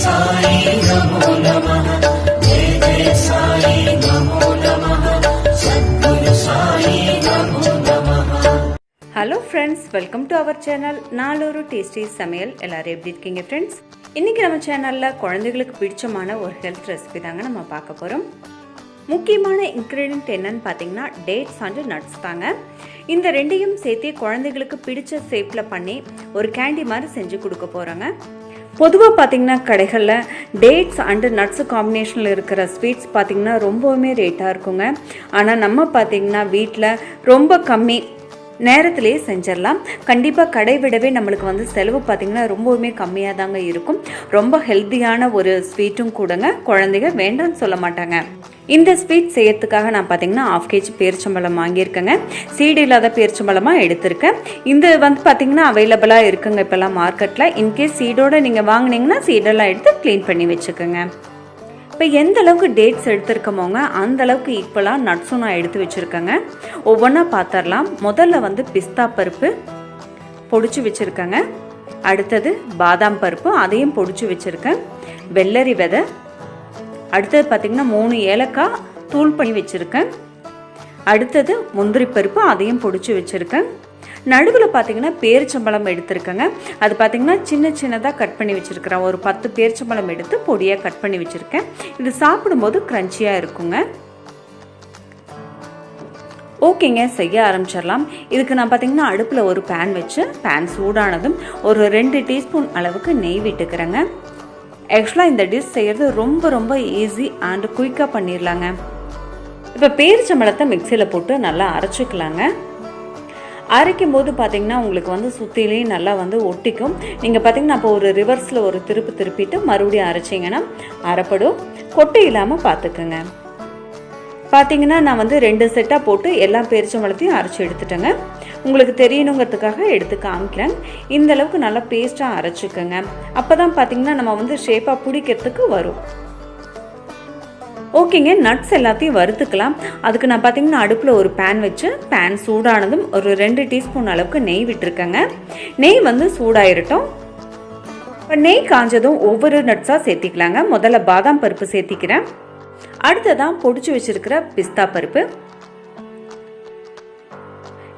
साई नमो नमः, जय जय साई नमो नमः, सद्गुरु साई नमो नमः. Hello friends, welcome to our channel நாளொரு டேஸ்டி சமையல். எல்லாரும் எப்படி இருக்கீங்க ஃப்ரெண்ட்ஸ்? இன்னைக்கு நம்ம சேனலில் குழந்தைகளுக்கு பிடிச்சமான ஒரு ஹெல்த் ரெசிபி தாங்க நம்ம பார்க்க போகிறோம். முக்கியமான இன்க்ரீடியன்ட் என்னன்னு பார்த்தீங்கன்னா டேட்ஸ் அண்ட் நட்ஸ் தாங்க. இந்த ரெண்டையும் சேர்த்து குழந்தைகளுக்கு பிடிச்ச ஷேப்பில் பண்ணி ஒரு கேண்டி மாதிரி செஞ்சு கொடுக்க போகிறோங்க. பொதுவாக பார்த்தீங்கன்னா கடைகளில் டேட்ஸ் அண்டு நட்ஸு காம்பினேஷனில் இருக்கிற ஸ்வீட்ஸ் பார்த்திங்கன்னா ரொம்பவுமே ரேட்டாக இருக்குங்க. ஆனால் நம்ம பார்த்திங்கன்னா வீட்டில் ரொம்ப கம்மி நேரத்திலேயே செஞ்சிடலாம். கண்டிப்பாக கடை விடவே நம்மளுக்கு செலவு பார்த்திங்கன்னா ரொம்பவுமே கம்மியாக தாங்க இருக்கும். ரொம்ப ஹெல்த்தியான ஒரு ஸ்வீட்டும் கூடங்க. குழந்தைங்க வேண்டான்னு சொல்ல மாட்டாங்க. இந்த ஸ்வீட் செய்யறதுக்காக நான் பார்த்தீங்கன்னா 1/2 kg பேரிச்சம்பழம் வாங்கியிருக்கேங்க. சீடு இல்லாத பேரிச்சம்பழமாக எடுத்திருக்கேன். இந்த பார்த்தீங்கன்னா அவைலபிளாக இருக்குங்க இப்போல்லாம் மார்க்கெட்டில். இன்கேஸ் சீடோடு நீங்கள் வாங்கினீங்கன்னா சீடெல்லாம் எடுத்து க்ளீன் பண்ணி வச்சுக்கோங்க. இப்போ எந்த அளவுக்கு டேட்ஸ் எடுத்துருக்கோமோங்க அந்த அளவுக்கு ஈக்குவலாக நட்ஸும் நான் எடுத்து வச்சுருக்கேங்க. ஒவ்வொன்றா பார்த்துடலாம். முதல்ல பிஸ்தா பருப்பு பொடிச்சு வச்சுருக்கேங்க. அடுத்தது பாதாம் பருப்பு, அதையும் பொடிச்சு வச்சுருக்கேன். வெள்ளரி விதை, அடுத்தது பார்த்திங்கன்னா 3 ஏலக்காய் தூள் பண்ணி வச்சுருக்கேன். அடுத்தது முந்திரி பருப்பு, அதையும் பொடிச்சு வச்சுருக்கேன். நடுவில் பார்த்திங்கன்னா பேரிச்சம்பழம் எடுத்துருக்கேங்க. அது பார்த்திங்கன்னா சின்ன சின்னதாக கட் பண்ணி வச்சுருக்கிறேன். ஒரு 10 பேரிச்சம்பழம் எடுத்து பொடியாக கட் பண்ணி வச்சுருக்கேன். இது சாப்பிடும்போது க்ரன்ச்சியாக இருக்குங்க. ஓகேங்க, செய்ய ஆரம்பிச்சிடலாம். இதுக்கு நான் பார்த்திங்கன்னா அடுப்பில் ஒரு பேன் வச்சு, பேன் சூடானதும் ஒரு 2 டீஸ்பூன் அளவுக்கு நெய் விட்டுக்கிறேங்க. ஆக்சுவலாக இந்த டிஷ் செய்கிறது ரொம்ப ஈஸி அண்ட் குயிக்காக பண்ணிடலாங்க. இப்போ பேரிச்சம்பழத்தை மிக்சியில் போட்டு நல்லா அரைச்சிக்கலாங்க. அரைக்கும் போது பார்த்தீங்கன்னா உங்களுக்கு சுற்றிலையும் நல்லா ஒட்டிக்கும். நீங்கள் பார்த்தீங்கன்னா அப்போ ஒரு ரிவர்ஸில் ஒரு திருப்பிட்டு மறுபடியும் அரைச்சிங்கன்னா அரைப்படும். கொட்டை இல்லாமல் பார்த்துக்குங்க. பார்த்தீங்கன்னா நான் 2 செட்டாக போட்டு எல்லா பேரிச்சம்பழத்தையும் அரைச்சி எடுத்துட்டேங்க. உங்களுக்கு தெரியணுங்கிறதுக்காக எடுத்து காமிக்கிறேன். இந்த அளவுக்கு நல்லா பேஸ்ட்டாக அரைச்சிக்கோங்க. அப்போ தான் பார்த்தீங்கன்னா நம்ம ஷேப்பாக பிடிக்கிறதுக்கு வரும். ஓகேங்க, நட்ஸ் எல்லாத்தையும் வறுத்துக்கலாம். அதுக்கு நான் பார்த்தீங்கன்னா அடுப்பில் ஒரு பேன் வச்சு, பேன் சூடானதும் ஒரு 2 டீஸ்பூன் அளவுக்கு நெய் விட்டுருக்கேங்க. நெய் சூடாயிரட்டும். இப்போ நெய் காஞ்சதும் ஒவ்வொரு நட்ஸாக சேர்த்திக்கலாங்க. முதல்ல பாதாம் பருப்பு சேர்த்திக்கிறேன். அடுத்ததான் பொடிச்சு வச்சிருக்கிற பிஸ்தா பருப்பு.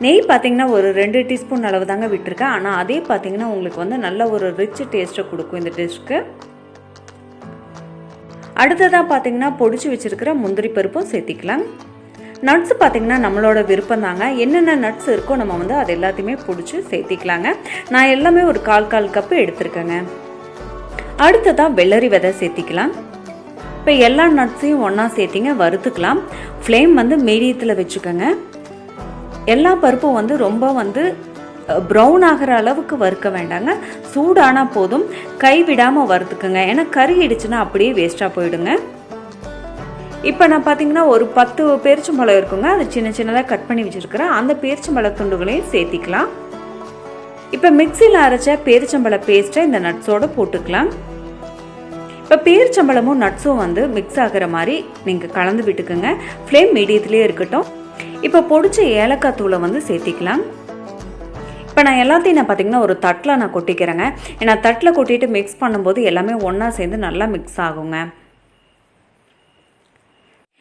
நெய் பார்த்தீங்கன்னா ஒரு 2 டீஸ்பூன் அளவு தாங்க விட்டுருக்கேன். ஆனால் அதே பார்த்தீங்கன்னா உங்களுக்கு நல்ல ஒரு ரிச் டேஸ்ட்டை கொடுக்கும் இந்த டிஷ்க்கு. அடுத்ததாக பார்த்தீங்கன்னா பொடிச்சு வச்சிருக்கிற முந்திரி பருப்பும் சேர்த்திக்கலாம். நட்ஸ் பார்த்தீங்கன்னா நம்மளோட விருப்பம் தாங்க. என்னென்ன நட்ஸ் இருக்கோ நம்ம அது எல்லாத்தையுமே பொடிச்சு சேர்த்திக்கலாங்க. நான் எல்லாமே ஒரு 1/4 கப்பு எடுத்திருக்கேங்க. அடுத்ததாக வெள்ளரி விதை சேர்த்திக்கலாம். இப்போ எல்லா நட்ஸையும் ஒன்றா சேர்த்திங்க வறுத்துக்கலாம். ஃப்ளேம் மீடியத்தில் வச்சுக்கோங்க. எல்லா பருப்பும் ரொம்ப ப்ரௌன் ஆகிற அளவுக்கு வறுக்க வேண்டாங்க. சூடானா போதும். கை விடாமல் வறுத்துக்குங்க. ஏன்னா கறி இடிச்சுன்னா அப்படியே வேஸ்ட்டாக போயிடுங்க. இப்போ நான் பார்த்தீங்கன்னா ஒரு 10 பேரிச்சம்பழம் இருக்குங்க. அது சின்ன சின்னதாக கட் பண்ணி வச்சுருக்கிறேன். அந்த பேரிச்சம்பழ துண்டுகளையும் சேர்த்திக்கலாம். இப்போ மிக்சியில் அரைச்ச பேரிச்சம்பழ பேஸ்ட்டை இந்த நட்ஸோடு போட்டுக்கலாம். இப்போ பேரிச்சம்பழமும் நட்ஸும் மிக்ஸ் ஆகிற மாதிரி நீங்கள் கலந்து விட்டுக்குங்க. ஃப்ளேம் மீடியத்துலேயே இருக்கட்டும். இப்போ பொடிச்ச ஏலக்காய் தூளை சேர்த்திக்கலாம். இப்போ நான் எல்லாத்தையும் பார்த்தீங்கன்னா ஒரு தட்டில் நான் கொட்டிக்கிறேங்க. ஏன்னா தட்டில் கொட்டிட்டு மிக்ஸ் பண்ணும்போது எல்லாமே ஒன்றா சேர்ந்து நல்லா மிக்ஸ் ஆகுங்க.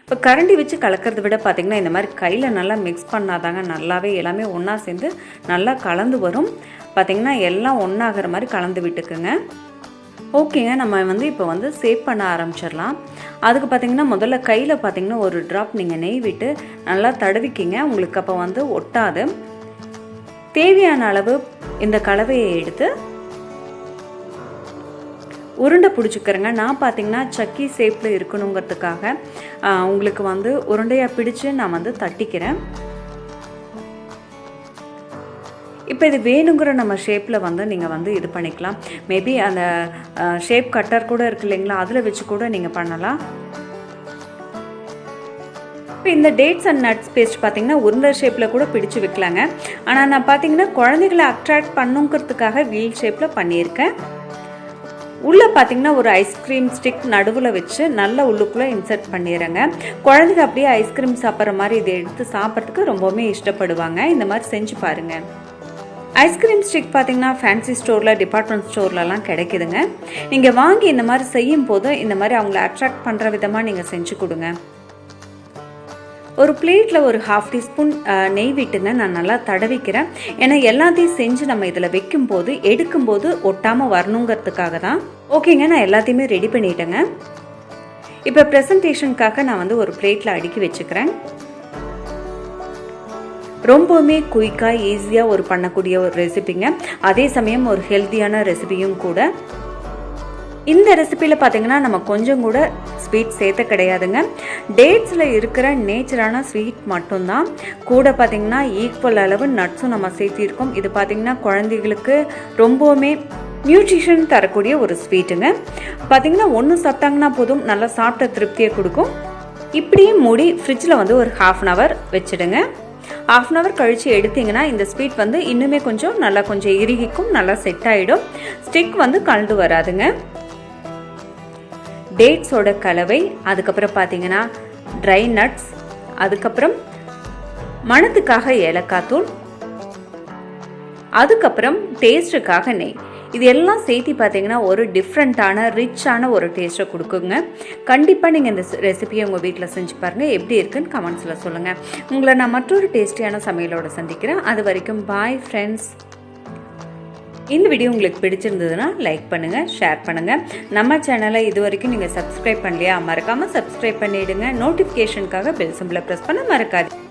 இப்போ கரண்டி வச்சு கலக்கிறத விட பார்த்தீங்கன்னா இந்த மாதிரி கையில் நல்லா மிக்ஸ் பண்ணாதாங்க நல்லாவே எல்லாமே ஒன்றா சேர்ந்து நல்லா கலந்து வரும். பார்த்தீங்கன்னா எல்லாம் ஒன்றாகிற மாதிரி கலந்து விட்டுக்குங்க. ஓகேங்க, நம்ம இப்போ சேவ் பண்ண ஆரம்பிச்சிடலாம். அதுக்கு பார்த்தீங்கன்னா முதல்ல கையில் பார்த்தீங்கன்னா ஒரு ட்ராப் நீங்கள் நெய் விட்டு நல்லா தடவிக்கிங்க. உங்களுக்கு அப்போ ஒட்டாது. தேவையான அளவு இந்த கலவையை எடுத்து உருண்டை பிடிச்சிக்கிறேங்க. நான் பார்த்தீங்கன்னா சக்கி ஷேப்பில் இருக்கணுங்கிறதுக்காக உங்களுக்கு உருண்டையாக பிடிச்சு நான் தட்டிக்கிறேன். இப்போ இது வேணுங்கிற நம்ம ஷேப்பில் நீங்கள் இது பண்ணிக்கலாம். மேபி அந்த ஷேப் கட்டர் கூட இருக்கு இல்லைங்களா, அதில் வச்சு கூட நீங்கள் பண்ணலாம். இப்போ இந்த டேட்ஸ் அண்ட் நட்ஸ் பேஸ்ட் பார்த்தீங்கன்னா உருண்டை ஷேப்பில் கூட பிடிச்சு வைக்கலாங்க. ஆனால் நான் பார்த்தீங்கன்னா குழந்தைகளை அட்ராக்ட் பண்ணுங்கிறதுக்காக வீல் ஷேப்பில் பண்ணியிருக்கேன். உள்ளே பார்த்தீங்கன்னா ஒரு ஐஸ்கிரீம் ஸ்டிக் நடுவில் வச்சு நல்லா உள்ளுக்குள்ளே இன்சர்ட் பண்ணிடுறேங்க. குழந்தைங்க அப்படியே ஐஸ்கிரீம் சாப்பிட்ற மாதிரி இதை எடுத்து சாப்பிட்றதுக்கு ரொம்பவுமே இஷ்டப்படுவாங்க. இந்த மாதிரி செஞ்சு பாருங்கள். ஐஸ்கிரீம் ஸ்டிக் பார்த்தீங்கன்னா ஃபேன்சி ஸ்டோரில், டிபார்ட்மெண்ட் ஸ்டோர்லலாம் கிடைக்குதுங்க. நீங்கள் வாங்கி இந்த மாதிரி செய்யும் போது இந்த மாதிரி அவங்கள அட்ராக்ட் பண்ணுற விதமாக நீங்கள் செஞ்சு கொடுங்க. ஒரு பிளேட்டில் ஒரு 1/2 டீஸ்பூன் நெய் விட்டுங்க நான் நல்லா தடவிக்கிறேன். ஏன்னா எல்லாத்தையும் செஞ்சு நம்ம இதில் வைக்கும்போது எடுக்கும்போது ஒட்டாமல் வரணுங்கிறதுக்காக தான். ஓகேங்க, நான் எல்லாத்தையுமே ரெடி பண்ணிட்டேங்க. இப்போ ப்ரெசன்டேஷனுக்காக நான் வந்து ஒரு பிளேட்டில் அடுக்கி வச்சுக்கிறேன். ரொம்பவுமே குயிக்காக ஈஸியாக ஒரு பண்ணக்கூடிய ஒரு ரெசிபிங்க. அதே சமயம் ஒரு ஹெல்த்தியான ரெசிபியும் கூட. இந்த ரெசிபியில் பார்த்தீங்கன்னா நம்ம கொஞ்சம் கூட ஸ்வீட் சேர்த்த கிடையாதுங்க. டேட்ஸில் இருக்கிற நேச்சரான ஸ்வீட் மட்டும்தான். கூட பார்த்தீங்கன்னா ஈக்குவல் அளவு நட்ஸும் நம்ம சேர்த்திருக்கோம். இது பார்த்தீங்கன்னா குழந்தைகளுக்கு ரொம்பவுமே நியூட்ரிஷன் தரக்கூடிய ஒரு ஸ்வீட்டுங்க. பார்த்தீங்கன்னா ஒன்று சாப்பிட்டாங்கன்னா போதும், நல்லா சாப்பிட்ட திருப்தியை கொடுக்கும். இப்படியே மூடி ஃப்ரிட்ஜில் வந்து ஒரு 1/2 அன் ஹவர் வச்சுடுங்க. 1/2 அன் ஹவர் கழித்து எடுத்தீங்கன்னா இந்த ஸ்வீட் வந்து இன்னுமே கொஞ்சம் இறுகிக்கும், நல்லா செட் ஆகிடும். ஸ்டிக் வந்து கலந்து வராதுங்க. டேட்ஸோட கலவை, அதுக்கப்புறம் பார்த்தீங்கன்னா ட்ரை நட்ஸ், அதுக்கப்புறம் மணத்துக்காக ஏலக்காய் தூள், அதுக்கப்புறம் டேஸ்ட்டுக்காக நெய். இது எல்லாம் சேர்த்து பார்த்தீங்கன்னா ஒரு டிஃப்ரெண்ட்டான ரிச்சான ஒரு டேஸ்ட்டை கொடுக்குங்க. கண்டிப்பாக நீங்கள் இந்த ரெசிபியை உங்கள் வீட்டில் செஞ்சு பாருங்கள். எப்படி இருக்குன்னு கமெண்ட்ஸில் சொல்லுங்கள். உங்களை நான் மற்றொரு டேஸ்டியான சமையலோடு சந்திக்கிறேன். அது வரைக்கும் பாய் ஃப்ரெண்ட்ஸ். இந்த வீடியோ உங்களுக்கு பிடிச்சிருந்ததுன்னா லைக் பண்ணுங்கள், ஷேர் பண்ணுங்கள். நம்ம சேனலை இது வரைக்கும் நீங்கள் சப்ஸ்கிரைப் பண்ணலையா, மறக்காமல் சப்ஸ்கிரைப் பண்ணிவிடுங்க. நோட்டிஃபிகேஷனுக்காக பெல் சிம்பிளை ப்ரெஸ் பண்ண மறக்காது.